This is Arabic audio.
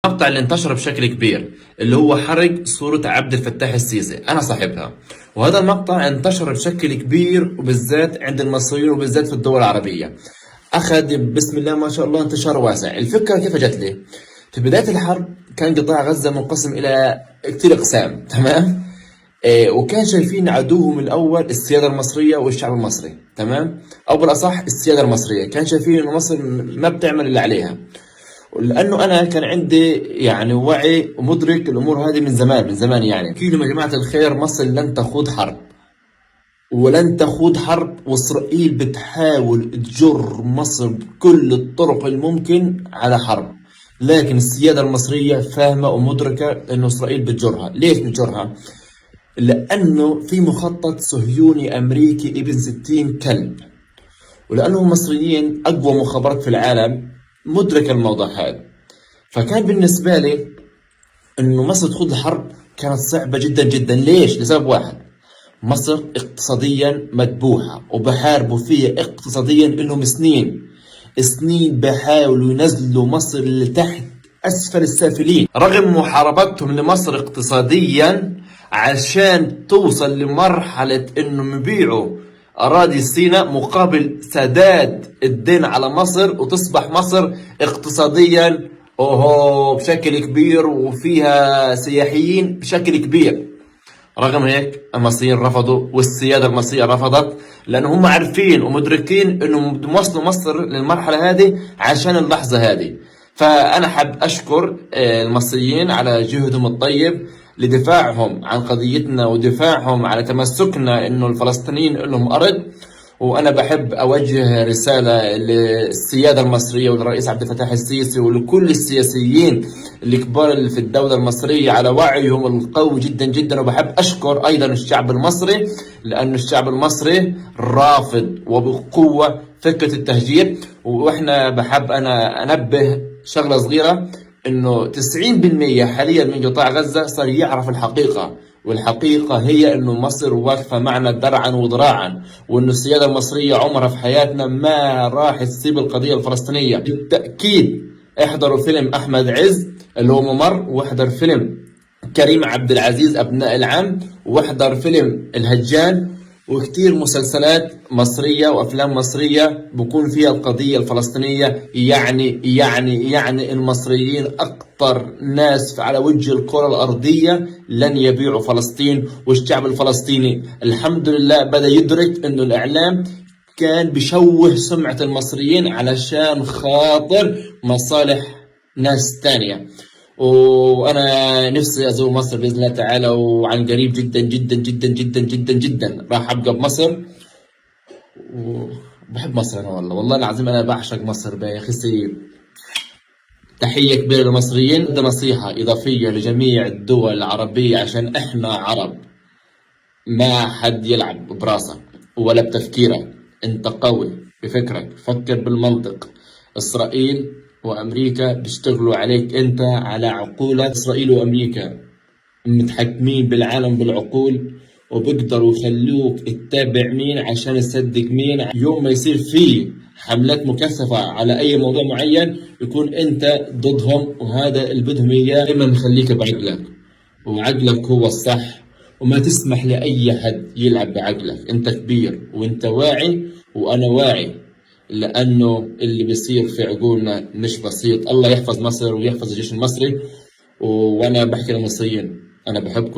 المقطع اللي انتشر بشكل كبير اللي هو حرق صورة عبد الفتاح السيسي، أنا صاحبها. وهذا المقطع انتشر بشكل كبير وبالذات عند المصريين وبالذات في الدول العربية. أخذ بسم الله ما شاء الله انتشار واسع. الفكرة كيف جت لي؟ في بداية الحرب كان قطاع غزة منقسم إلى كثير أقسام، تمام؟ وكان شايفين عدوهم الأول السيادة المصرية والشعب المصري، تمام؟ أو بالأصح السيادة المصرية، كان شايفين إنه مصر ما بتعمل اللي عليها. لانه انا كان عندي يعني وعي ومدرك الامور هذه من زمان يعني كيلو يا جماعه الخير، مصر لن تخوض حرب ولن تخوض حرب، واسرائيل بتحاول تجر مصر بكل الطرق الممكن على حرب، لكن السياده المصريه فاهمه ومدركه انه اسرائيل بتجرها. ليش بتجرها؟ لانه في مخطط صهيوني امريكي ابن 60 كلب، ولانه المصريين اقوى مخابرات في العالم مدرك الموضوع هذا. فكان بالنسبة لي انه مصر تخوض الحرب كانت صعبة جدا جدا. ليش؟ لسبب واحد، مصر اقتصاديا مذبوحة وبحاربوا فيها اقتصاديا لهم سنين بحاولوا ينزلوا مصر لتحت اسفل السافلين، رغم محاربتهم لمصر اقتصاديا عشان توصل لمرحلة انهم يبيعوا أراضي سيناء مقابل سداد الدين على مصر، وتصبح مصر اقتصاديا بشكل كبير وفيها سياحيين بشكل كبير. رغم هيك المصريين رفضوا والسيادة المصرية رفضت، لأن هم عارفين ومدركين أنهم وصلوا مصر للمرحلة هذه عشان اللحظة هذه. فأنا حاب أشكر المصريين على جهدهم الطيب لدفاعهم عن قضيتنا ودفاعهم على تمسكنا انه الفلسطينيين لهم ارض. وانا بحب اوجه رساله للسياده المصريه والرئيس عبد الفتاح السيسي ولكل السياسيين الكبار اللي في الدوله المصريه على وعيهم القوي جدا جدا. وبحب اشكر ايضا الشعب المصري، لأن الشعب المصري رافض وبقوه فكره التهجير. واحنا بحب انا انبه شغله صغيره، انه 90% حاليا من قطاع غزة صار يعرف الحقيقة، والحقيقة هي انه مصر واقفة معنا درعا وذراعا، وانه السيادة المصرية عمرها في حياتنا ما راح تسيب القضية الفلسطينية. بالتأكيد احضروا فيلم احمد عز اللي هو ممر، واحضر فيلم كريم عبد العزيز ابناء العم، واحضر فيلم الهجان، وكتير مسلسلات مصرية وأفلام مصرية بكون فيها القضية الفلسطينية. يعني المصريين أكثر ناس على وجه الكرة الأرضية لن يبيعوا فلسطين. والشعب الفلسطيني الحمد لله بدأ يدرك إنه الإعلام كان بيشوه سمعة المصريين علشان خاطر مصالح ناس تانية. وانا نفسي ازور مصر باذن الله تعالى، وعن قريب جدا جدا جدا جدا جدا جدا راح ابقى بمصر. وبحب مصر انا والله العظيم انا بعشق مصر يا اخي سيب. تحيه كبيره للمصريين. ده نصيحه اضافيه لجميع الدول العربيه، عشان احنا عرب، ما حد يلعب براسك ولا بتفكيرك. انت قوي بفكرك، فكر بالمنطق. اسرائيل وامريكا بيشتغلوا عليك انت على عقولك. اسرائيل وامريكا متحكمين بالعالم بالعقول، وبيقدروا يخلوك تتابع مين عشان تصدق مين. يوم ما يصير في حملات مكثفة على اي موضوع معين يكون انت ضدهم، وهذا اللي بدهم اياه. دايما خليك بعقلك، وعقلك هو الصح، وما تسمح لاي حد يلعب بعقلك. انت كبير وانت واعي وانا واعي، لأنه اللي بيصير في عقولنا مش بسيط. الله يحفظ مصر ويحفظ الجيش المصري. وأنا بحكي للمصريين أنا بحبكم.